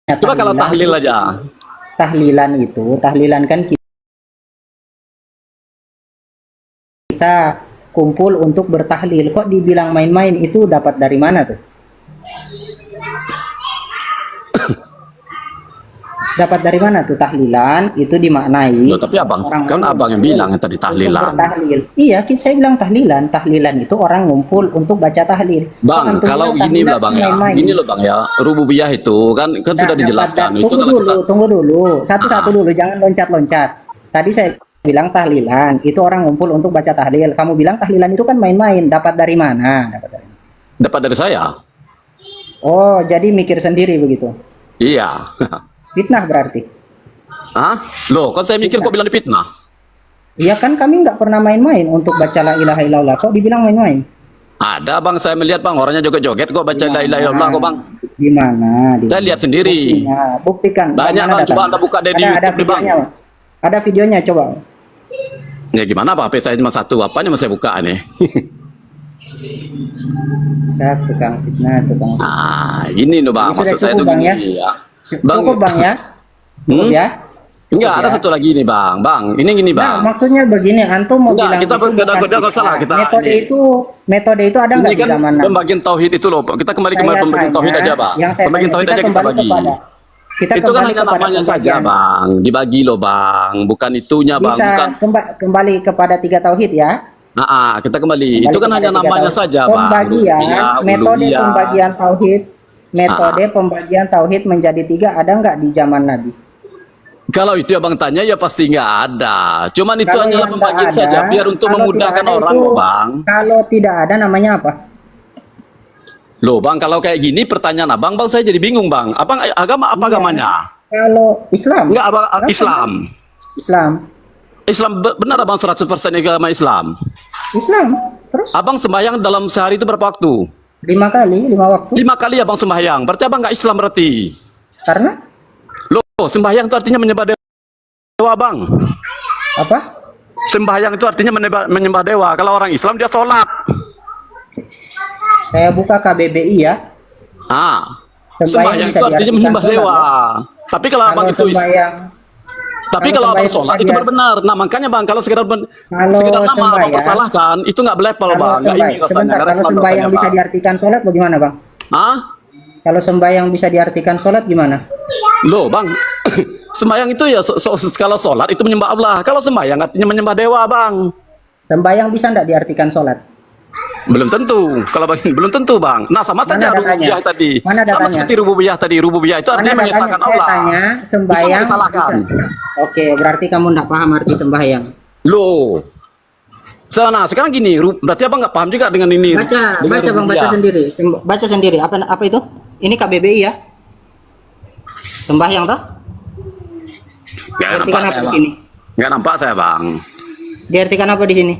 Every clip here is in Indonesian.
Coba kalau tahlil aja. Tahlilan kan kita kumpul untuk bertahlil. Kok dibilang main-main, itu dapat dari mana tuh? Dapat dari mana tuh tahlilan? Itu dimaknai. Loh, tapi abang kan abang yang bilang yang tadi tahlilan. Iya, saya bilang tahlilan. Tahlilan itu orang ngumpul untuk baca tahlil. Bang, kalau gini lah bang ya, gini loh bang ya, rububiyah itu kan sudah dijelaskan. Itu kalau kita tunggu dulu, satu-satu dulu, jangan loncat-loncat. Tadi saya bilang tahlilan itu orang ngumpul untuk baca tahlil. Kamu bilang tahlilan itu kan main-main. Dapat dari mana? dapat dari saya. Oh, jadi mikir sendiri begitu? Iya. Fitnah berarti? Hah? Loh, kan saya mikir kok bilang dipitnah? Iya kan, kami nggak pernah main-main untuk baca la ilaha illallah. Kok dibilang main-main? Ada bang, saya melihat bang, orangnya joget-joget kok baca la ilaha illallah kok bang. Gimana? Saya lihat sendiri. Buktikan. Banyak bang, coba anda buka dari YouTube bang. Ada videonya, coba. Ya gimana pak, HP saya cuma satu, apanya mau saya buka nih? Saya tukang fitnah, tukang. Nah, ini loh bang, maksud saya itu bang, gini ya. Bang, cukup bang ya? Cukup ya? Enggak, ada satu lagi nih bang. Bang, ini gini bang. Nah, maksudnya begini, antum mau bilang kita beda salah kita. Metode itu ada nggak di zaman Nabi? Pembagian tauhid itu loh. Kita kembali ke pembagian tauhid aja bang. Pembagian tauhid aja kita bagi. Itu kan hanya namanya saja bang. Dibagi loh bang. Bukan itunya bang. Bukan. Kembali kepada 3 tauhid ya. Nah, kita kembali. Itu kan hanya namanya saja bang. Pembagian, metode pembagian tauhid. Metode pembagian tauhid menjadi 3 ada nggak di zaman Nabi? Kalau itu abang tanya ya pasti nggak ada. Cuman itu hanyalah pembagian saja biar untuk memudahkan orang loh bang. Kalau tidak ada namanya apa? Loh bang, kalau kayak gini pertanyaan abang, bang saya jadi bingung bang. Abang agama apa agamanya? Kalau Islam? Enggak abang, Islam. Islam benar abang 100% agama Islam. Islam. Terus? Abang sembahyang dalam sehari itu berapa waktu? 5 kali, 5 waktu. 5 kali abang sembahyang. Berarti abang nggak Islam berarti? Karena? Loh, sembahyang itu artinya menyembah dewa bang. Apa? Sembahyang itu artinya menyembah dewa. Kalau orang Islam dia sholat. Saya buka KBBI ya. Sembahyang itu artinya menyembah dewa. Tapi kalau abang itu tapi kalau abang sholat itu benar. Nah makanya bang, kalau sekedar nama abang persalahkan itu nggak level bang. Nggak ini rasanya. Kalau sembahyang bisa diartikan sholat bagaimana bang? Kalau sembahyang bisa diartikan sholat gimana? Loh bang, sembahyang itu ya kalau sholat itu menyembah Allah. Kalau sembahyang artinya menyembah dewa bang. Sembahyang bisa nggak diartikan sholat? Belum tentu. Kalau belum tentu bang. Nah sama saja rububiyah tadi. Sama seperti rububiyah tadi. Rububiyah itu artinya mengesahkan Allah. Saya tanya, sembahyang disalahkan. Oke, berarti kamu nggak paham arti sembahyang. Loh. Nah sekarang gini, berarti abang nggak paham juga dengan ini. Baca bang, baca sendiri. Baca sendiri. Apa itu? Ini KBBI ya. Sembahyang toh? Nggak nampak saya bang. Nggak nampak saya bang. Diartikan apa di sini?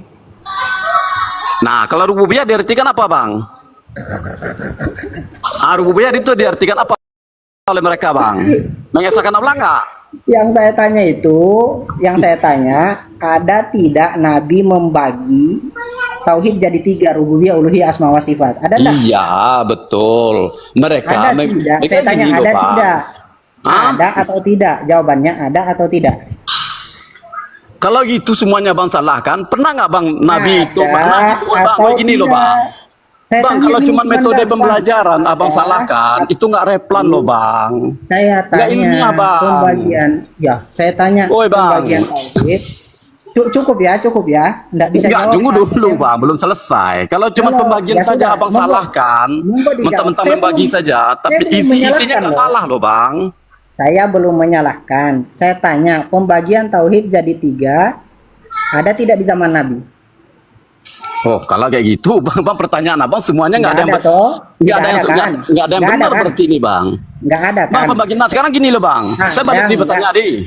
Nah, kalau rububiyah diartikan apa, Bang? Rububiyah itu diartikan apa oleh mereka, Bang? Mengesahkan Allah nggak? Yang saya tanya, ada tidak Nabi membagi tauhid jadi 3, rububiyah, uluhiyah, asma wa sifat? Ada enggak? Iya, betul. Mereka ada tidak? Saya tanya ada tidak? Ada atau tidak? Jawabannya ada atau tidak? Kalau gitu semuanya bang salahkan, pernah nggak bang Nabi itu bang gini loh bang. Bang kalau cuma metode pembelajaran abang salahkan, itu nggak replan loh bang. Saya tanya ilmiah, bang. Pembagian, ya saya tanya pembagian tauhid. Cukup ya, nggak bisa jawab. Tunggu dulu bang, belum selesai. Kalau cuma pembagian saja abang salahkan, mentang-mentang membagi saja, tapi isinya nggak salah loh bang. Saya belum menyalahkan. Saya tanya, pembagian tauhid jadi 3 ada tidak di zaman Nabi? Oh, kalau kayak gitu, bang, pertanyaan abang semuanya nggak ada yang benar berarti ini bang. Nggak ada kan? Bang, pembagian. Nah, sekarang gini loh bang. Saya balik di pertanyaan tadi.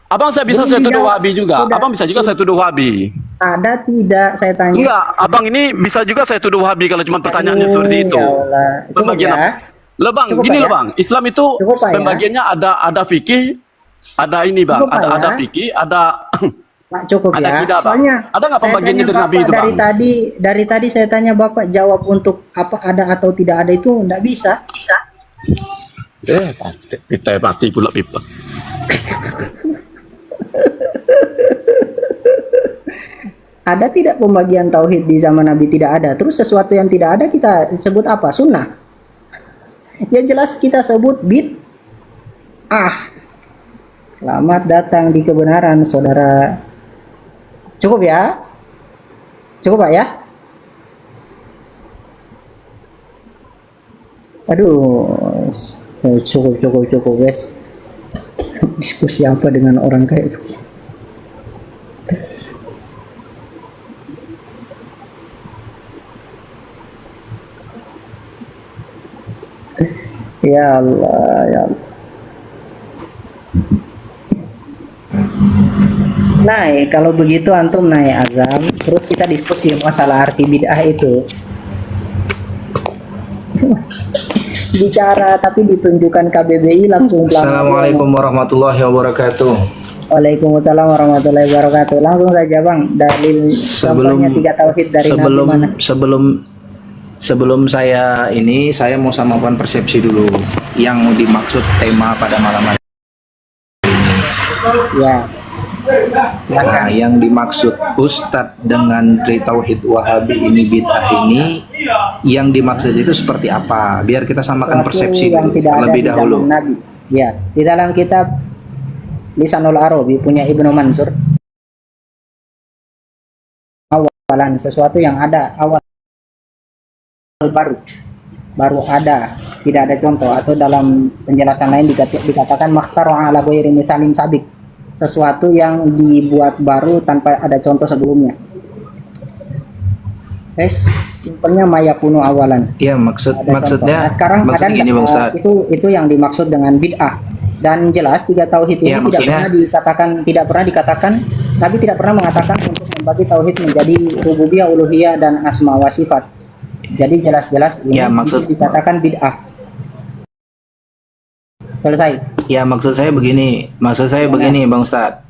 Abang saya bisa saya tuduh Wahabi juga. Abang bisa juga saya tuduh Wahabi. Ada tidak? Saya tanya. Enggak, abang ini bisa juga saya tuduh Wahabi kalau cuma pertanyaannya seperti itu. Pembagian apa? Loh bang, gini loh bang, Islam itu pembagiannya ada fikih, ada ini bang, ada fikih, ada cukup ada ya. tidak bang? Ada nggak pembagiannya dari Nabi itu bang? Dari tadi saya tanya bapak jawab untuk apa ada atau tidak ada itu nggak bisa. Kita mati pula pipa. Ada tidak pembagian tauhid di zaman Nabi? Tidak ada. Terus sesuatu yang tidak ada kita sebut apa? Sunnah. Ya jelas kita sebut bid'ah. Selamat datang di kebenaran, saudara. Cukup ya? Cukup Pak ya? Aduh, cukup guys. Diskusi apa dengan orang kayak itu? Ya Allah, ya Allah. Nah, kalau begitu antum naik azam, terus kita diskusi masalah arti bid'ah itu. Bicara tapi ditunjukkan KBBI langsung. Assalamualaikum warahmatullahi wabarakatuh. Waalaikumsalam warahmatullahi wabarakatuh. Langsung saja Bang, dalil contohnya 3 tauhid dari Nabi mana? Sebelum saya mau samakan persepsi dulu yang dimaksud tema pada malam hari. Ya. Nah, yang dimaksud Ustadz dengan tauhid Wahabi ini bid'ah ini, yang dimaksud itu seperti apa? Biar kita samakan persepsi terlebih dahulu. Nabi. Ya, di dalam kitab Lisanul Arabi punya Ibnu Mansur, awalan sesuatu yang ada awal baru ada, tidak ada contoh, atau dalam penjelasan lain dikatakan makhtara ala ghairi mithalin sabiq, sesuatu yang dibuat baru tanpa ada contoh sebelumnya. Simpelnya mayakunu awalan. Iya, maksudnya nah, sekarang maksud ada gini, Bang Ustaz. Itu yang dimaksud dengan bid'ah. Dan jelas 3 tauhid ini tidak pernah dikatakan Nabi tidak pernah mengatakan untuk membagi tauhid menjadi rububiyah, uluhiyah dan asma wa sifat. Jadi jelas-jelas ini ya, dikatakan bid'ah. Selesai. Ya, maksud saya begini, Bang Ustadz.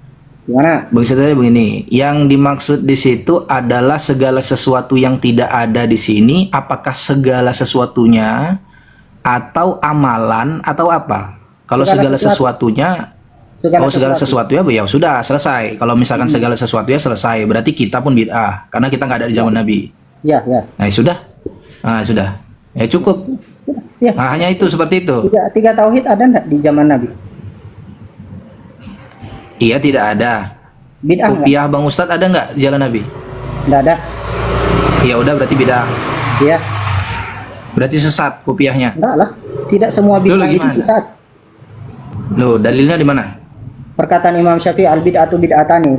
Gimana? Maksud saya begini, yang dimaksud di situ adalah segala sesuatu yang tidak ada di sini, apakah segala sesuatunya atau amalan atau apa? Kalau segala sesuatunya, segala sesuatunya ya sudah selesai. Kalau misalkan segala sesuatunya selesai, berarti kita pun bid'ah karena kita nggak ada di zaman Nabi. Ya, ya. Nah, sudah. Ya cukup. Ya. Nah, hanya itu, seperti itu. Tiga tauhid ada enggak di zaman Nabi? Iya, tidak ada. Bid'ah Kopiah Bang Ustadz ada nggak di jalan Nabi? Enggak ada. Ya udah, berarti bid'ah. Iya. Berarti sesat kopiahnya. Enggak lah. Tidak semua bid'ah itu sesat. Loh, dalilnya di mana? Perkataan Imam Syafi'i, al-bid'atu bid'atani.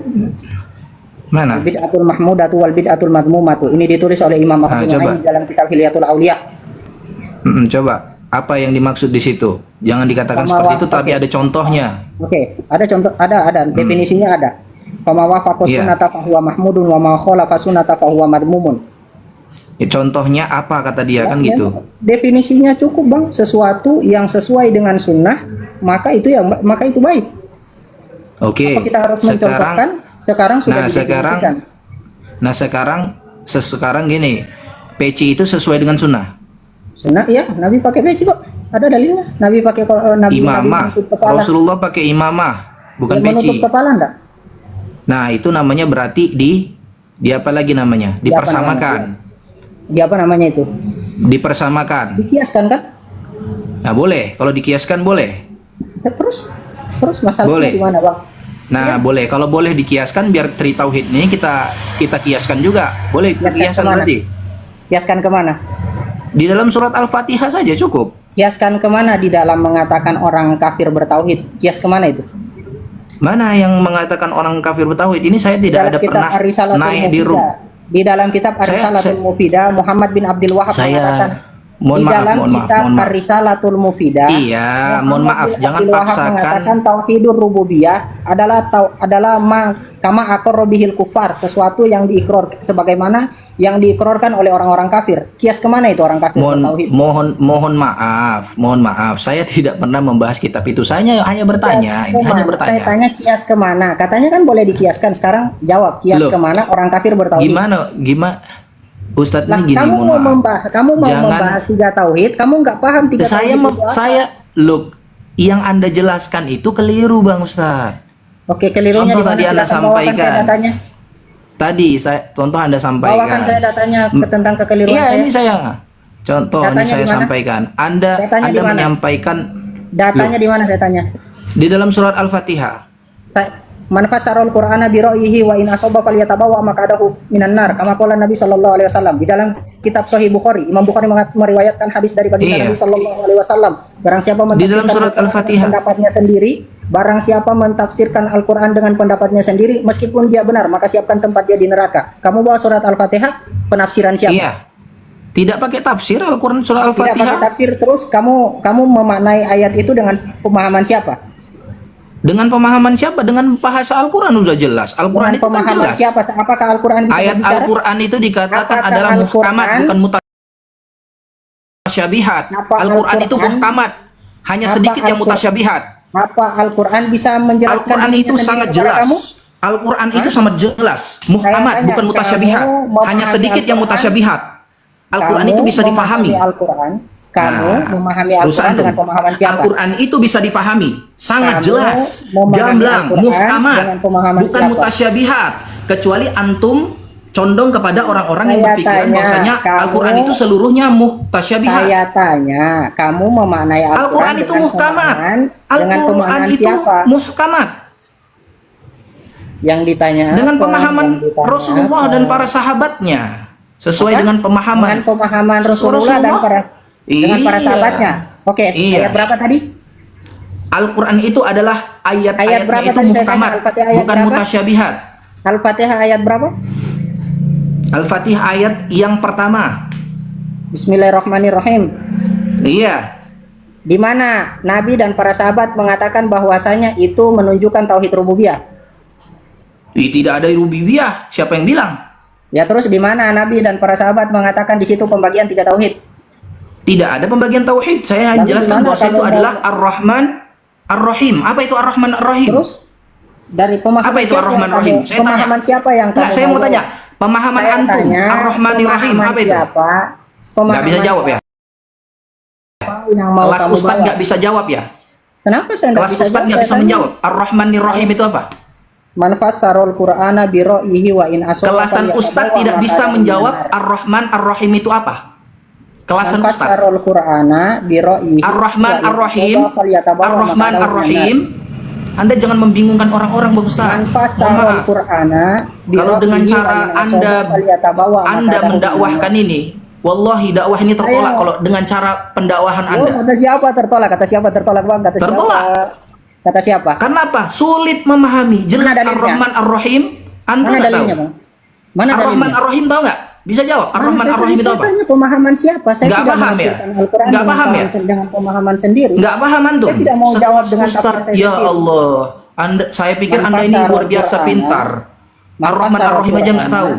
Mana? Bid'atul mahmudatu wal bid'atul madmumatu. Ini ditulis oleh Imam Abu Nu'aim dalam kitab Hilyatul Auliya. Coba, apa yang dimaksud di situ? Jangan dikatakan seperti itu, tapi ada contohnya. Oke, ada contoh, ada definisinya ada. Fama wafaqa sunnata fa huwa mahmudun wa ma khalafa sunnata fa huwa madmumun. Ya, contohnya apa kata dia, kan gitu. Definisinya cukup Bang, sesuatu yang sesuai dengan sunnah, maka itu baik. Oke. Apa kita harus mencontohkan? Sekarang sudah didefinisikan. Sekarang gini, peci itu sesuai dengan sunnah. Sunnah, ya, Nabi pakai peci kok. Ada dalilnya. Nabi pakai imamah. Rasulullah pakai imamah, bukan peci. Menutup kepala enggak? Nah, itu namanya berarti di apa lagi namanya? Dipersamakan. Di apa namanya itu? Dipersamakan. Dikiaskan kan? Nah, boleh. Kalau dikiaskan boleh. Terus masalahnya di mana, Bang? Nah, boleh. Kalau boleh dikiaskan, biar tri tauhid ini kita kiaskan juga. Boleh kiaskan berarti. Kiaskan kemana? Di dalam surat Al-Fatihah saja cukup. Kiaskan kemana di dalam mengatakan orang kafir bertauhid? Kias kemana itu? Mana yang mengatakan orang kafir bertauhid? Ini saya tidak ada pernah naik di room. Di dalam kitab Ar-Risalatul Mufidah, Muhammad bin Abdul Wahab mengatakan, mohon kitab Ar-Risalatul Mufidah, mohon maaf, jangan paksakan. Mengatakan tauhidur rububiyah adalah kama aqarra bihil kufar, sesuatu yang diikrar sebagaimana yang diikrarkan oleh orang-orang kafir. Kias kemana itu orang kafir bertauhid? Mohon maaf, saya tidak pernah membahas kitab itu. Saya hanya bertanya. Saya tanya kias kemana? Katanya kan boleh dikiaskan. Sekarang jawab, kias kemana orang kafir bertauhid? Gimana? Ustadz ini gini, kamu mau membahas 3 tauhid, kamu nggak paham 3 tauhid. Look, yang Anda jelaskan itu keliru, Bang Ustadz. Oke, kelirunya Contoh di mana? tadi Anda Silakan bawakan saya sampaikan. datanya. Tadi contoh Anda Bawakan sampaikan. saya datanya tentang kekeliruan Iya, saya. ini saya. Contoh ini Datanya saya di mana? sampaikan. Anda Datanya di Anda mana? menyampaikan Datanya di mana saya tanya? di dalam surat Al-Fatihah. Man fassarul Qur'ana bi ra'yihi wa in asaba falyatabawa maq'adahu minan nar kama qala Nabi sallallahu alaihi wasallam. Di dalam kitab Sahih Bukhari, Imam Bukhari meriwayatkan hadis dari baginda Iya. Nabi sallallahu alaihi wasallam. Barang siapa Di dalam mentafsirkan surat Al-Qur'an Al-Fatihah. dengan pendapatnya sendiri, barang siapa mentafsirkan Al-Qur'an dengan pendapatnya sendiri meskipun dia benar, maka siapkan tempat dia di neraka. Kamu bawa surat Al-Fatihah, penafsiran siapa? Iya. Tidak pakai tafsir Al-Quran surah Tidak pakai Al-Fatihah. tafsir, terus kamu memaknai ayat itu dengan pemahaman siapa? Dengan pemahaman siapa? Dengan bahasa Al-Quran sudah jelas. Al-Quran Dengan itu kan pemahaman jelas. siapa? Apakah Al-Qur'an bisa Ayat berbicara? Al-Quran itu dikatakan Apakah adalah muhkamat, Al-Qur'an- bukan mutasyabihat. Apa Al-Quran itu Al-Qur'an- muhkamat. Hanya apa sedikit yang Al-Qur'an- mutasyabihat. Apa Al-Qur'an bisa menjelaskan Al-Quran dirinya itu sendiri sangat kepada jelas. kamu? Al-Quran itu sangat jelas. Muhkamat, tanya, bukan mutasyabihat. kamu memahami Hanya sedikit yang Al-Qur'an? mutasyabihat. Al-Quran Kamu itu bisa difahami. memahami Al-Qur'an. Kamu Nah, memahami urusan Al-Qur'an dengan tuh. pemahaman siapa? Al-Quran itu bisa difahami, sangat Kamu jelas, memahami gamblang, Al-Qur'an muhkamat, dengan pemahaman bukan siapa? mutasyabihat. Kecuali antum condong kepada orang-orang yang Saya berpikiran tanya, bahwasanya kamu- Al-Quran itu seluruhnya mutasyabihat. Saya tanya, kamu memaknai Al-Quran Al-Qur'an itu dengan muhkamat. pemahaman dengan Al-Quran pemahaman itu siapa? muhkamat Yang ditanya dengan apa? pemahaman Yang ditanya Rasulullah apa? dan para sahabatnya, sesuai Apa? dengan pemahaman Dengan pemahaman Rasulullah dan Rasulullah. dengan para Iya. sahabatnya. Oke, Iya. ayat berapa tadi? Al-Quran itu adalah Ayat ayat-ayatnya berapa itu tadi saya tanya? muhkamat, Al-Fatihah ayat bukan berapa? mutasyabihat. Al-Fatihah ayat berapa? Al-Fatihah ayat yang pertama. Bismillahirrahmanirrahim. Iya. Di mana Nabi dan para sahabat mengatakan bahwasanya itu menunjukkan tauhid rububiyah. Tidak ada rububiyah. Siapa yang bilang? Ya, terus di mana Nabi dan para sahabat mengatakan di situ pembagian tiga tauhid? Tidak ada pembagian tauhid. Saya hanya Lalu jelaskan gimana bahwa itu kalau adalah Ar-Rahman Ar-Rahim. Apa itu Ar-Rahman Ar-Rahim? Terus dari pemahaman Apa itu siapa Ar-Rahman yang Ar-Rahim? kamu- Saya tanya. pemahaman siapa yang Enggak, kamu saya mau jawab? tanya. Pemahaman Saya antum tanya, Ar-Rahmanir Rahim pemahaman apa itu? siapa? Nggak Pemahaman bisa jawab ya? siapa yang mau Kelas kamu Ustadz bawa? nggak bisa jawab ya? Kenapa saya nggak Kelas bisa Ustadz nggak jawab? bisa Saya tanya. menjawab. Ar-Rahmanir Rahim itu apa? Man fassarul Qur'ana bi ra'yihi wa in asaba Kelasan falyatabawa Ustadz tidak bisa maq'adahu menjawab minan nar. Ar-Rahman Ar-Rahim itu apa? Kelasan Man Ustadz. fassarul Qur'ana bi ra'yihi Ar-Rahman wa in Ar-Rahim, asaba falyatabawa Ar-Rahman maq'adahu minan Ar-Rahim. Anda jangan membingungkan orang-orang, Bang Ustaz. Man Mohon fassarul maaf. Qur'ana bi Kalau dengan ra'yihi cara wa in asaba Anda falyatabawa Anda maq'adahu mendakwahkan minan ini, wallahi dakwah ini tertolak Ayo. kalau dengan cara pendakwahan nar. Oh, Anda. kata siapa tertolak? Kata siapa tertolak, Bang? Kata Tertolak. siapa? Kata siapa? Karena apa? Sulit memahami. Jelas dalilnya? Ar-Rahman Ar-Rahim. Anda Mana nggak tahu. dalilnya, Bang? Mana Ar-Rahman dalilnya? Ar-Rahim tahu nggak? Bisa jawab. Ar-Rahman Mana Ar-Rahim itu saya apa? tanya pemahaman siapa? Saya Nggak tidak paham ya? menafsirkan Al-Quran Nggak dengan paham ya? dengan pemahaman sendiri. Nggak paham antum? Saya tidak mau jawab dengan Ustaz, tafsir saya ya sendiri. Allah. Saya pikir Man Anda ini fassara luar biasa Al-Qur'ana, pintar. Man Ar-Rahman fassara Ar-Rahim aja nggak tahu.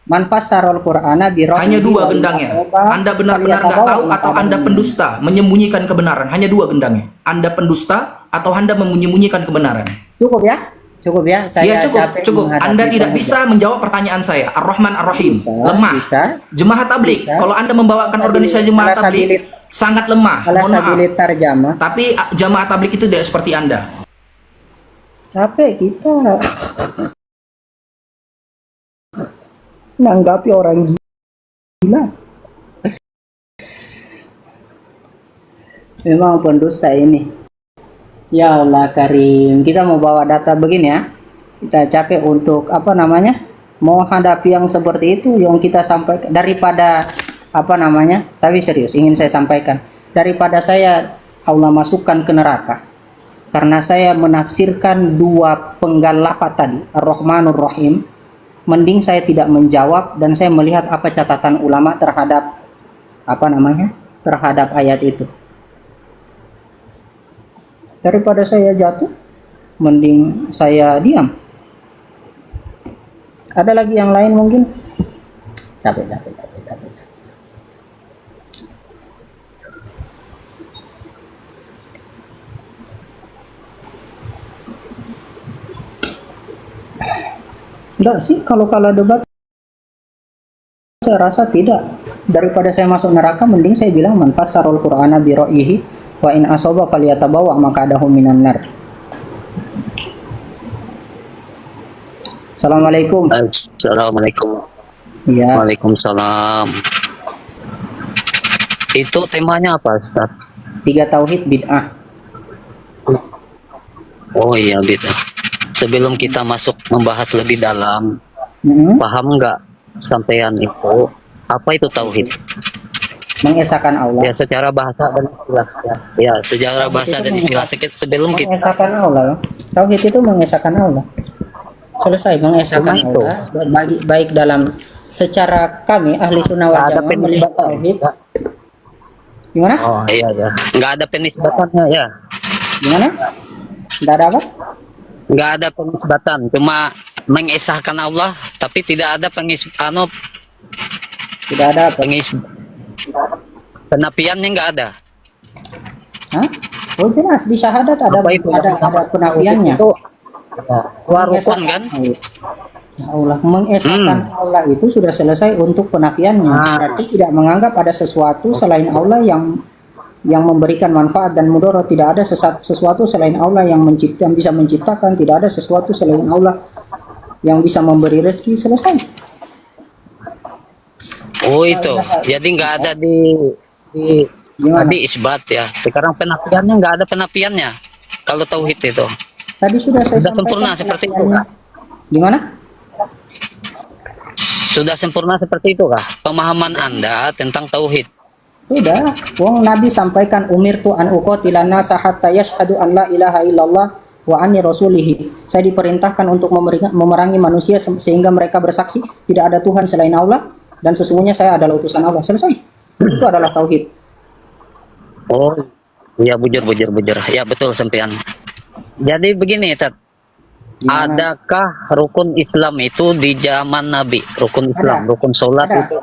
Man fassarul Qur'ana bi ra'yihi Hanya dua wa in gendangnya. asaba Anda benar-benar nggak falyatabawa tahu atau maq'adahu Anda minan pendusta, menyembunyikan kebenaran. Hanya dua gendangnya. Anda pendusta atau Anda menyembunyikan kebenaran. nar. Cukup ya? Cukup ya? Saya Ya cukup, capek cukup. menghadapi Anda tidak pengajian. bisa menjawab pertanyaan saya. Ar-Rahman Ar-Rahim. Bisa, Lemah. bisa. Jemaah tablik. Bisa. Kalau Anda membawakan organisasi jemaah Ala tablik, sabilit- sangat lemah. Ala Mohon maaf. sabilit tarjamah. Tapi jemaah tablik itu tidak seperti Anda. Capek kita menanggapi orang gila. Memang pendusta ini. Ya Allah Karim, kita mau bawa data begini ya. Kita capek untuk apa namanya? Mau hadapi yang seperti itu yang kita sampaikan daripada apa namanya? Tapi serius ingin saya sampaikan, daripada saya Allah masukkan ke neraka karena saya menafsirkan dua penggal lafaz tadi, Ar-Rahmanur Rahim, mending saya tidak menjawab dan saya melihat apa catatan ulama terhadap apa namanya? Terhadap ayat itu. Daripada saya jatuh, mending saya diam. Ada lagi yang lain mungkin? Capek. Enggak sih, kalau debat saya rasa tidak. Daripada saya masuk neraka, mending saya bilang man fassarul Qur'ana bi ra'yihi Wa in asaba falyatabawa maq'adahu minan nar. Assalamualaikum. Assalamualaikum. Iya. Waalaikumsalam. Itu temanya apa, Ustaz? 3 tauhid bid'ah. Oh iya, beda. Sebelum kita masuk membahas lebih dalam, Mm-mm. paham nggak sampean itu apa itu tauhid? Mengesahkan Allah. Ya secara bahasa dan istilah. Ya, secara bahasa dan istilah sebelum kita Mengesahkan Allah. Tauhid itu mengesahkan Allah. Selesai mengesahkan Cuma itu. Allah. Baik dalam secara kami ahli sunnah wal nggak ada jamaah melihat penisbatan. tauhid. Gimana? Oh iya ya, nggak ada penisbatannya ya. Gimana? Enggak ada apa? Nggak ada penisbatan, cuma mengesahkan Allah, tapi tidak ada Tidak ada apa? penafiannya nggak ada. Hah? Oh jelas di syahadat ada Apa itu? ada penafiannya. Itu dua rukun kan? Ya Allah, mengesahkan Allah itu sudah selesai untuk penafiannya. Berarti tidak menganggap ada sesuatu selain Allah yang memberikan manfaat dan mudarat. Tidak ada sesuatu selain Allah yang bisa menciptakan. Tidak ada sesuatu selain Allah yang bisa memberi rezeki. Selesai. Oh itu, jadi nggak ada di Gimana? tadi isbat ya. Sekarang penafiannya nggak ada penafiannya. Kalau tauhid itu Tadi sudah saya sudah sampaikan sempurna seperti itu penafiannya. kah? Gimana? Sudah sempurna seperti itu kah? Pemahaman Anda tentang tauhid. Sudah. Wong Nabi sampaikan umirtu an uqatilan nasa hatta yashhadu an la ilaha illallah wa anni rasulihi. Saya diperintahkan untuk memerangi manusia sehingga mereka bersaksi tidak ada Tuhan selain Allah dan sesungguhnya saya adalah utusan Allah. Selesai. Itu adalah tauhid. Oh iya, bujur. Ya betul sampean. Jadi begini Tat, Gimana? adakah rukun Islam itu di zaman Nabi? Rukun Islam, Ada. rukun sholat Ada. itu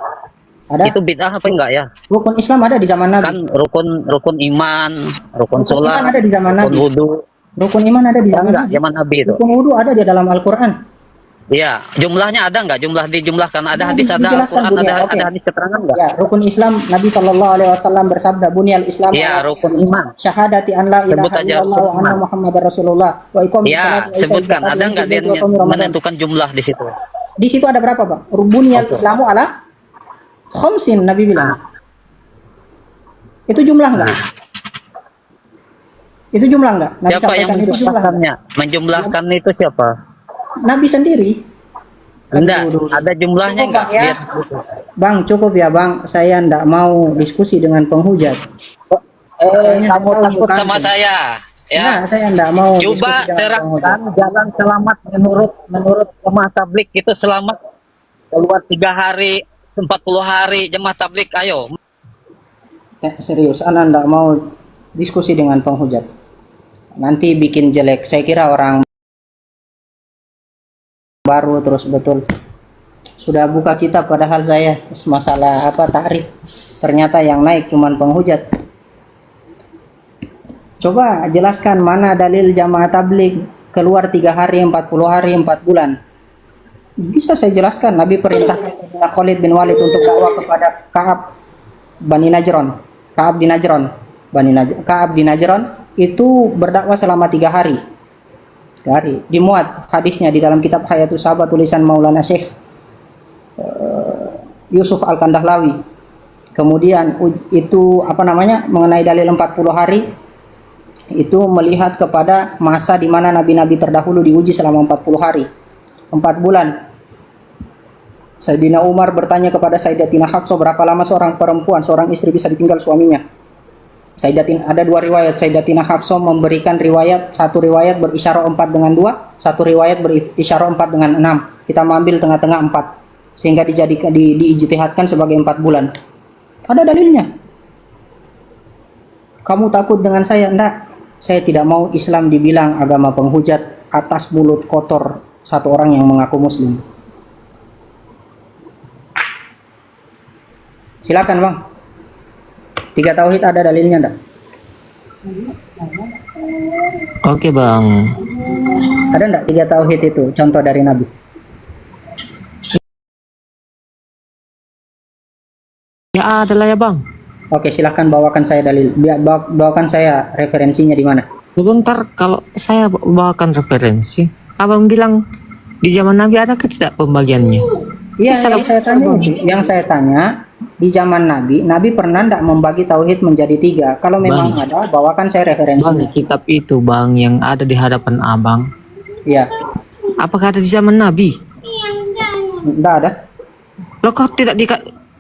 Ada itu bid'ah apa enggak ya? rukun Islam ada di zaman Nabi. Kan rukun iman, rukun Rukun sholat, iman ada di zaman rukun Nabi. wudu, Rukun iman ada di ya zaman enggak Nabi. zaman Nabi itu. Rukun wudu ada di dalam Al-Qur'an. Iya, jumlahnya ada enggak? Jumlah dijumlahkan, ada Nah, hadis, ada dijelaskan, Al-Quran, Bunya. ada Oke. ada hadis keterangan enggak? Ya, rukun Islam Nabi Shallallahu alaihi wasallam bersabda bunyal Islam Iya, ala rukun iman. syahadati an la Sebut ilaha aja illallah wa rukun anna iman. Muhammadar Rasulullah wa iqamis Ya, salati wa ita'iz sebutkan. zakati Ada wa enggak dia hijrati wa shaumi Ramadan. menentukan jumlah di situ? Di situ ada berapa, Bang? Bunyal Islamu ala khamsin Nabi bilang. Itu jumlah enggak? Itu jumlah enggak? Nabi Siapa yang sampaikan itu jumlah enggak? menjumlahkannya? Menjumlahkan itu siapa? Nabi sendiri. Enggak, Aduh. ada jumlahnya Cukup, enggak? Bang, ya. Lihat. Bang, cukup ya, Bang. Saya enggak mau diskusi dengan penghujat. Kamu takut sama saya? Nah, Ya. saya enggak mau Coba diskusi dengan penghujat. terangkan jalan selamat menurut jemaah tablik itu selamat keluar 3 hari, 40 hari jemaah tablik. Ayo. Serius, Anda enggak mau diskusi dengan penghujat. Nanti bikin jelek. Saya kira orang baru terus betul. Sudah buka kitab padahal saya masalah apa takrif. Ternyata yang naik cuman penghujat. Coba jelaskan mana dalil jamaah tabligh keluar 3 hari, 40 hari, 4 bulan. Bisa saya jelaskan. Nabi perintahkan kepada Khalid bin Walid untuk dakwah kepada Ka'ab Bani Najron. Ka'ab di Najron. Ka'ab di Najron itu berdakwah selama 3 hari. 3 hari. Dimuat hadisnya di dalam kitab Hayatus Sahabat tulisan Maulana Syekh Yusuf Al-Kandahlawi. Kemudian itu apa namanya mengenai dalil 40 hari itu melihat kepada masa di mana nabi-nabi terdahulu diuji selama 40 hari. 4 bulan. Sayyidina Umar bertanya kepada Sayyidatina Hafsah berapa lama seorang perempuan, seorang istri bisa ditinggal suaminya. Ada 2 riwayat. Sayyidatina Hafsah memberikan satu riwayat berisyarah 4 dengan 2, satu riwayat berisyarah 4 dengan 6. Kita mengambil tengah-tengah 4 sehingga diijtihadkan sebagai 4 bulan. Ada dalilnya. Kamu takut dengan saya? Enggak. Saya tidak mau Islam dibilang agama penghujat atas mulut kotor satu orang yang mengaku muslim. Silakan, Bang. 3 tauhid ada dalilnya enggak? Oke Bang. Ada enggak 3 tauhid itu contoh dari Nabi? Ya adalah ya Bang. Oke, silahkan bawakan saya dalil. Bawakan saya referensinya di mana? Sebentar, kalau saya bawakan referensi, abang bilang di zaman Nabi ada ke tidak pembagiannya? Iya, Salah yang saya tanya di zaman Nabi, Nabi pernah tidak membagi tauhid menjadi 3? Kalau memang Bang. ada, bawakan saya Bang, referensinya. kitab itu bang yang ada di hadapan abang, Iya, apakah ada di zaman Nabi? tidak ada. Loh kok tidak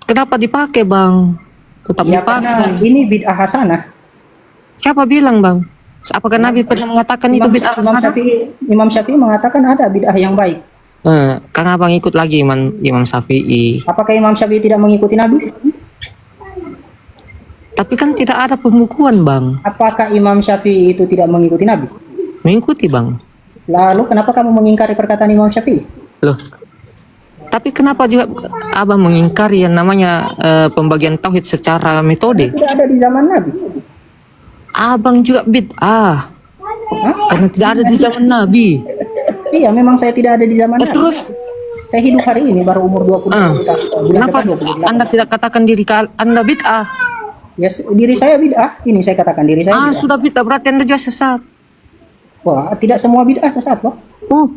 kenapa dipakai bang? Tetap Ya karena dipakai. ini bid'ah hasanah. Siapa bilang bang? Apakah Nabi pernah mengatakan itu bid'ah hasanah? Imam Syafi'i mengatakan ada bid'ah yang baik. Kan abang ikut lagi Imam Syafi'i. Apakah Imam Syafi'i tidak mengikuti Nabi? Tapi kan tidak ada pembukuan bang. Apakah Imam Syafi'i itu tidak mengikuti Nabi? Mengikuti bang. Lalu kenapa kamu mengingkari perkataan Imam Syafi'i? Loh. Tapi kenapa juga abang mengingkari yang namanya pembagian tauhid secara metode? Tidak ada di zaman Nabi. Abang juga bid'ah. Karena tidak ada di zaman Nabi. Iya, memang saya tidak ada di zaman Nabi. Terus Saya hidup hari ini baru umur 20 tahun. kenapa Anda tidak katakan diri Anda bid'ah? Ya, diri saya bid'ah. Ini saya katakan diri saya bid'ah. Sudah bid'ah berarti Anda juga sesat. Wah, tidak semua bid'ah sesat, loh. Oh,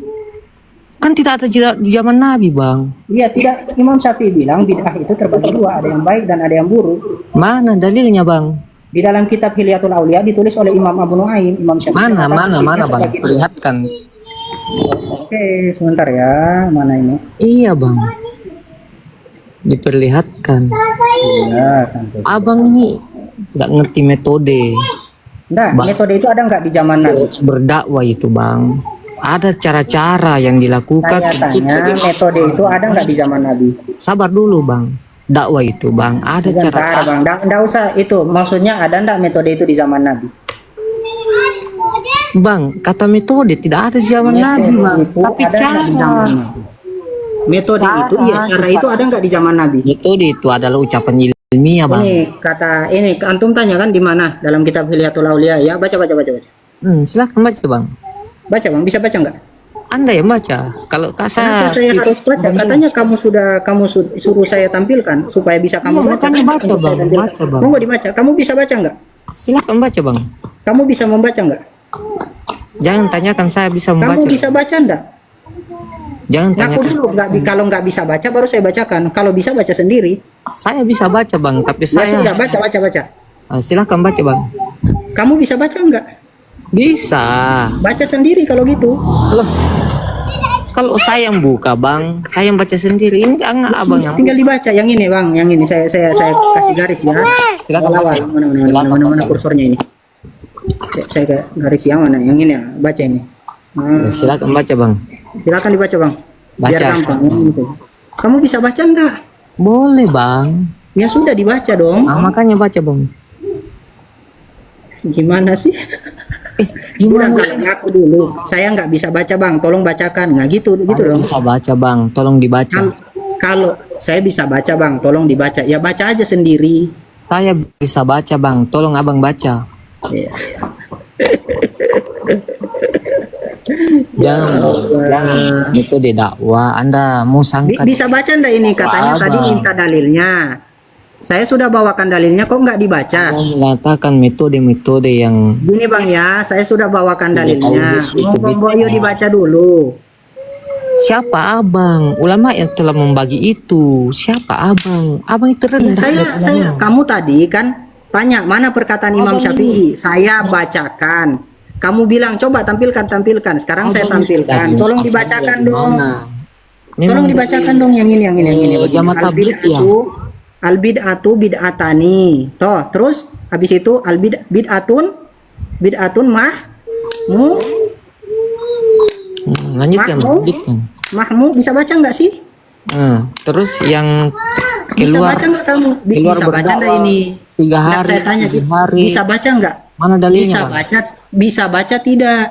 kan tidak ada di zaman Nabi, Bang. Iya, tidak. Imam Syafi'i bilang bid'ah itu terbagi 2, ada yang baik dan ada yang buruk. Mana dalilnya, Bang? Di dalam kitab Hilyatul Aulia ditulis oleh Imam Abu Nuaim, Imam Syafi'i. Mana, mengatakan Bang? terbagi 2. Perlihatkan. Oke, sebentar ya. Mana ini? Iya, Bang. Diperlihatkan. Iya, santai. Abang ini tidak ngerti metode. Nah, metode itu ada nggak di zaman Nabi? Berdakwah itu, Bang. Ada cara-cara yang dilakukan. Saya tanya, metode itu ada nggak di zaman Nabi? Sabar dulu, Bang. Dakwah itu, Bang. Ada Sebentar, cara-cara. Bang. Nggak usah itu. Maksudnya ada nggak metode itu di zaman Nabi? Bang, kata metode tidak ada di zaman Nabi, Bang. Itu Tapi ada nggak di zaman cara. Nabi? Metode itu, iya, cara itu ada nggak di zaman Nabi? Metode itu adalah ucapan ilmiah, Bang. Ini antum tanya kan di mana dalam kitab Hilyatul Aulia ya? Baca. Silakan baca, Bang. Baca, Bang. Bisa baca nggak? Anda yang baca. Kalau Kenapa saya saya harus baca? Katanya kamu suruh saya tampilkan supaya bisa kamu baca. makanya Kan baca, untuk saya Bang. tampilkan. Baca, Bang. Monggo dibaca. Kamu bisa baca nggak? Silakan baca, Bang. Kamu bisa membaca nggak? Jangan tanyakan saya bisa Kamu membaca. bisa baca nggak? Jangan Ngaku tanyakan. dulu kalau nggak bisa baca baru saya bacakan. Kalau bisa baca sendiri. Saya bisa baca, Bang, tapi Ya saya sudah baca. silakan baca, Bang. Kamu bisa baca nggak? Bisa. Baca sendiri kalau gitu. Loh. Kalau saya yang buka, Bang, saya yang baca sendiri. Ini enggak Abang yang Tinggal dibaca yang ini, Bang. Yang ini saya kasih garis ya. Silakan Awal. baca. Mana kursornya ini? Saya garis yang mana? Yang ini ya. Baca ini. Ya, silakan baca, Bang. Silakan dibaca, Bang. Biar Baca. gampang. Gitu. Kamu bisa baca enggak? Boleh, Bang. Ya sudah dibaca dong. Makanya baca, Bang. Gimana sih? Udah Gimana? nggak ngaku dulu. Saya nggak bisa baca, Bang. Tolong bacakan. Nggak gitu dong. Bisa baca, Bang. Tolong dibaca. Kalau saya bisa baca, Bang, tolong dibaca. Ya baca aja sendiri. Saya bisa baca, Bang. Tolong Abang baca. Iya. Jangan metode dakwah. Anda mau sangka Bisa baca ndak ini? Katanya Abang. tadi minta dalilnya. Saya sudah bawakan dalilnya, kok nggak dibaca? mengatakan metode-metode yang Gini, Bang ya, saya sudah bawakan dalilnya. itu Monggo yuk dibaca dulu. siapa Abang? Ulama yang telah membagi itu. Siapa Abang? Abang itu rendah. Kamu tadi kan tanya mana perkataan Imam Syafi'i. Saya bacakan. Kamu bilang coba tampilkan. Sekarang saya tampilkan. Tolong dibacakan dong. Tolong dibacakan dong yang ini. Jamaah tabligh ya. Al-bid'atu bid'atani. Toh, terus habis itu bid'atun mahmu. Lanjutkan, Mahmu? lanjutkan. Mahmu bisa baca nggak sih? Terus yang Bisa keluar baca nggak kamu? keluar Bisa baca nggak berdakwah ini? 3 Nggak, hari, saya tanya 3 hari. bisa baca nggak? Mana dalilnya, Bisa Bang? baca tidak?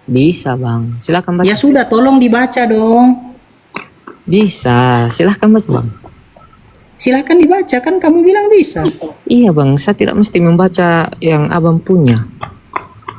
Bisa, Bang. Silakan baca. Ya sudah, tolong dibaca dong. Bisa. Silakan baca, Bang. Silahkan dibaca, kan kamu bilang bisa. Iya, Bang. Saya tidak mesti membaca yang Abang punya.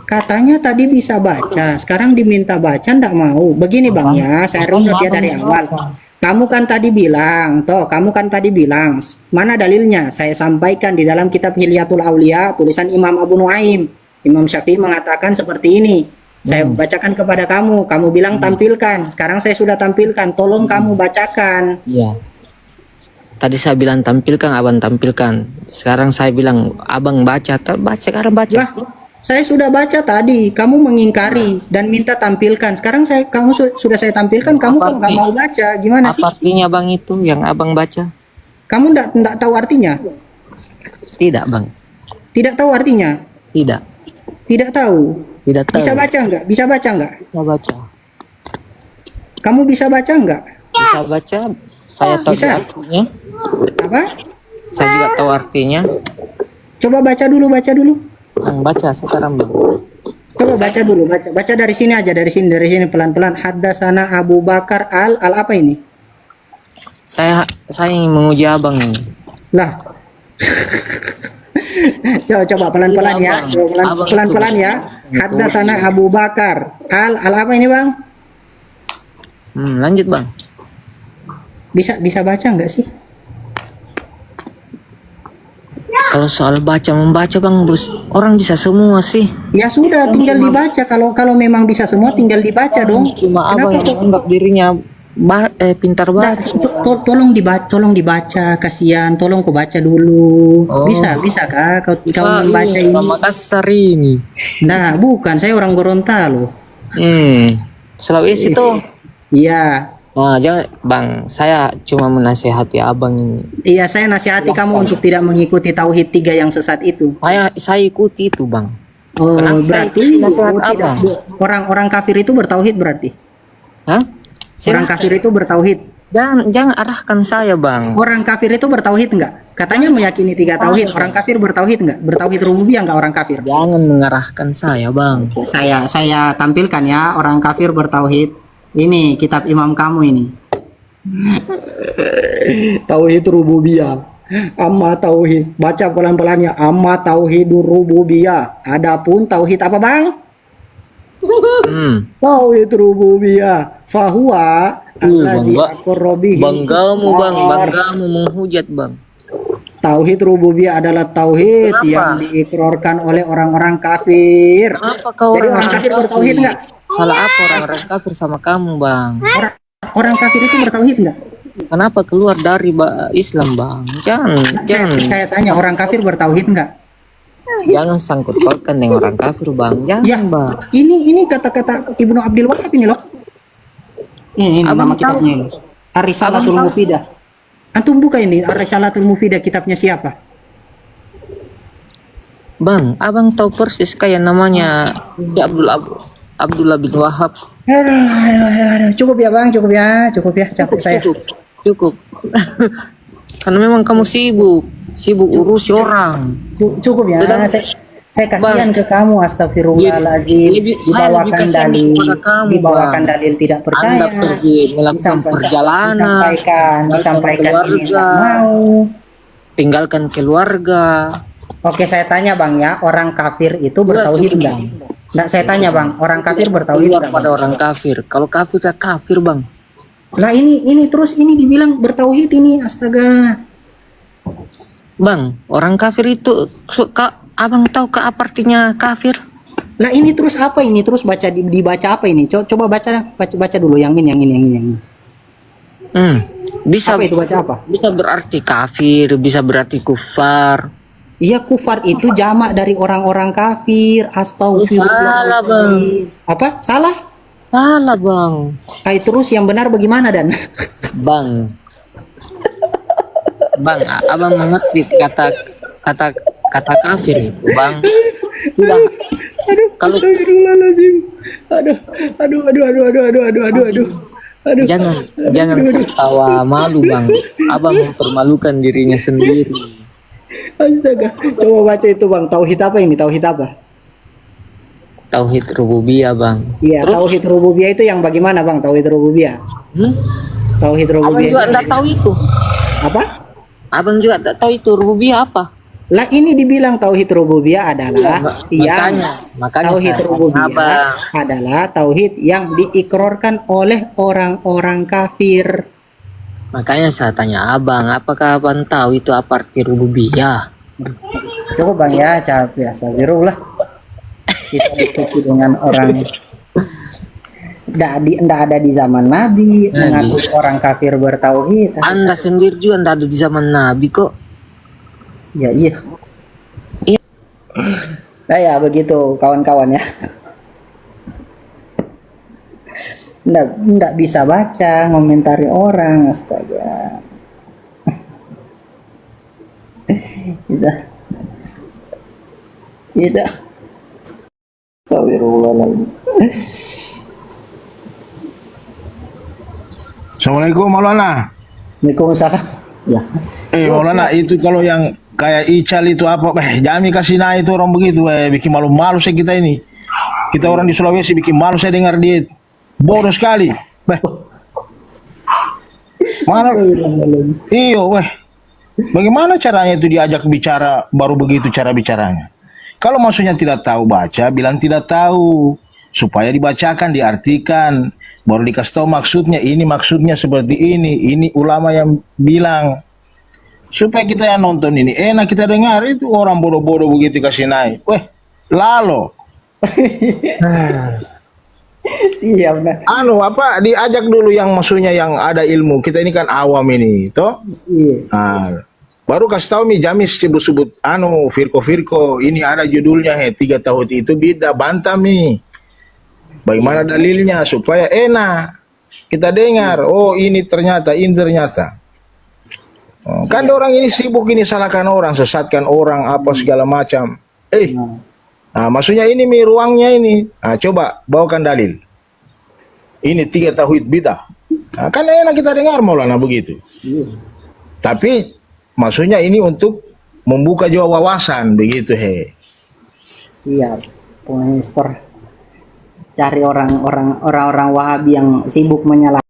Katanya tadi bisa baca, sekarang diminta baca ndak mau. Begini, Bang ya, saya runut ya dari awal. Kamu kan tadi bilang, kamu kan tadi bilang, mana dalilnya? Saya sampaikan di dalam kitab Hilyatul Aulia, tulisan Imam Abu Nuaim. Imam Syafi'i mengatakan seperti ini. Saya bacakan kepada kamu, kamu bilang tampilkan. Sekarang saya sudah tampilkan, tolong kamu bacakan. Iya. Tadi saya bilang tampilkan, abang tampilkan. Sekarang saya bilang abang baca, sekarang baca. Lah, saya sudah baca tadi, kamu mengingkari dan minta tampilkan. Sekarang sudah saya tampilkan, kamu kok nggak mau baca? Gimana sih? Apa artinya bang itu yang abang baca? Kamu nggak tahu artinya? Tidak bang, Tidak tahu artinya? tidak, Tidak tahu. tidak tahu. Bisa baca nggak? Bisa baca nggak? Bisa baca, Kamu bisa baca nggak? bisa baca. Saya tahu Bisa. artinya. Apa? Saya juga tahu artinya. Coba baca dulu. Bang baca sekarang bang. Coba baca dulu, baca dari sini aja, dari sini pelan-pelan. Haddasana Abu Bakar al apa ini? Saya ingin menguji abang ini. Lah. Coba pelan-pelan ya. Pelan-pelan ya. Haddasana Abu Bakar al apa ini, Bang? Lanjut bang. Bisa baca nggak sih? Kalau soal baca membaca bang, orang bisa semua sih. Ya sudah, tinggal dibaca. Kalau memang bisa semua, tinggal dibaca dong. Cuma abang Kenapa yang anggap dirinya pintar Nah, baca. tolong dibaca, kasihan. Tolong kau baca dulu. Oh. Bisa kah kau membaca ini? Makassar ini. Nah, bukan, saya orang Gorontalo. Sulawesi tuh. Iya. Nah, jangan bang, saya cuma menasihati abang ini. Iya, saya nasihati kamu untuk tidak mengikuti tauhid 3 yang sesat itu. Saya ikuti itu bang. Oh, Kenapa saya berarti ikuti nasihat tidak. abang? Orang kafir itu bertauhid berarti. Hah? Orang kafir itu bertauhid. Jangan arahkan saya bang. Orang kafir itu bertauhid enggak? Katanya meyakini 3 tauhid. Orang kafir bertauhid enggak? Bertauhid rububiyah enggak orang kafir? Jangan mengarahkan saya bang. Saya tampilkan ya, orang kafir bertauhid. Ini kitab imam kamu ini. Tauhid rububiyah. Amma tauhid. Baca pelan-pelannya. Amma tauhidur rububiyah. Adapun tauhid apa, Bang? Tauhid rububiyah. Fahuwa alladzi aqarrabihi. Banggamu menghujat bang. Tauhid rububiyah adalah tauhid yang diikrarkan oleh orang-orang kafir. Kenapa kau Jadi orang kafir bertauhid enggak? Salah apa orang kafir sama kamu bang? Orang kafir itu bertauhid enggak? Kenapa keluar dari Islam bang? Jangan Saya tanya, orang kafir bertauhid enggak? jangan sangkut pautkan dengan orang kafir bang. Jangan Ya, bang. ini kata-kata Ibnu Abdul Wahab ini loh. Ini nama kitabnya ini. Ar-Risalatul Mufidah. Antum buka ini Ar-Risalatul Mufidah, kitabnya siapa? Bang, abang tahu persis kayak namanya Abdullah bin Wahab. Cukup ya, Bang, cukup ya, capek saya. Cukup. Karena memang kamu sibuk urusi orang. Cukup ya. Saya kasihan ke kamu, astagfirullahalazim. Saya lebih kasihan kepada kamu, Dibawakan Bang. dalil tidak percaya. Anda pergi melakukan perjalanan, disampaikan ini keluarga, nggak mau. tinggalkan keluarga. Oke, saya tanya Bang ya, orang kafir itu bertauhid enggak? Enggak, saya tanya Bang, orang kafir bertauhid Keluar enggak? pada orang kafir. Kalau kafir ya kafir bang. Lah ini terus ini dibilang bertauhid ini, astaga. Bang, orang kafir itu abang tahu ke apa artinya kafir? Lah ini terus apa ini? Terus dibaca apa ini? Coba baca dulu yang ini. Bisa Apa itu, baca apa? Bisa berarti kafir, bisa berarti kufar. Iya, kufar itu jamak dari orang-orang kafir. Astagfirullah. Salah, Bang. Apa? Salah? Salah bang. Terus yang benar bagaimana, Dan? Bang, abang mengerti kata kafir itu, bang. Udah. Kalau Astagfirullahalazim. Aduh. jangan tertawa malu, bang. Abang mempermalukan dirinya sendiri. Astaga. Coba baca itu, Bang. Tauhid apa ini? Tauhid apa? Tauhid rububiyah, bang. Iya, Terus? tauhid rububiyah itu yang bagaimana, Bang? Tauhid rububiyah. Tauhid Abang rububiyah. juga tidak tahu itu. Apa? Abang juga tidak tahu itu rububiyah apa. Lah ini dibilang tauhid rububiyah adalah makanya tauhid saya rububiyah abang. adalah tauhid yang diikrarkan oleh orang-orang kafir. Makanya saya tanya abang, apakah abang tahu itu apa arti rububiyah? Cukup bang ya, cara biasa lah. Kita diskusi dengan orang ndak ada di zaman Nabi, mengaku orang kafir bertauhid. Anda sendiri juga tidak ada di zaman Nabi kok. Ya iya. Iya. Nah ya begitu kawan-kawan ya. Nggak bisa baca, ngomentari orang, astaga. Tidak. Tidak. Astagfirullahaladzim. Assalamualaikum Maulana. Waalaikumsalam. Ya. Maulana, itu kalau yang kayak Ical itu apa? Jami kasih naik itu orang begitu, bikin malu-malu saya kita ini. Kita orang di Sulawesi bikin malu saya dengar dia. Bodoh sekali. Mana? Iyo, bagaimana caranya itu diajak bicara baru begitu cara bicaranya? Kalau maksudnya tidak tahu baca, bilang tidak tahu. Supaya dibacakan, diartikan. Baru dikasih tahu maksudnya, ini maksudnya seperti ini ulama yang bilang. Supaya kita yang nonton ini enak kita dengar, itu orang bodoh-bodoh begitu kasih naik. Lalo. Siap nah. Apa diajak dulu yang maksudnya yang ada ilmu. Kita ini kan awam ini, toh? Iya. Baru kasih tahu mi Jamis sebut-sebut firko ini ada judulnya 3 tauhid itu beda, bantah mi. Bagaimana dalilnya supaya enak kita dengar. Oh ini ternyata. Kan orang ini sibuk ini salahkan orang, sesatkan orang apa segala macam. Maksudnya ini mi ruangnya ini. Coba bawakan dalil. Ini 3 tauhid bidah. Kan enak kita dengar Maulana begitu. Tapi maksudnya ini untuk membuka juga wawasan begitu Siap. Pengistor cari orang-orang Wahabi yang sibuk menyalahkan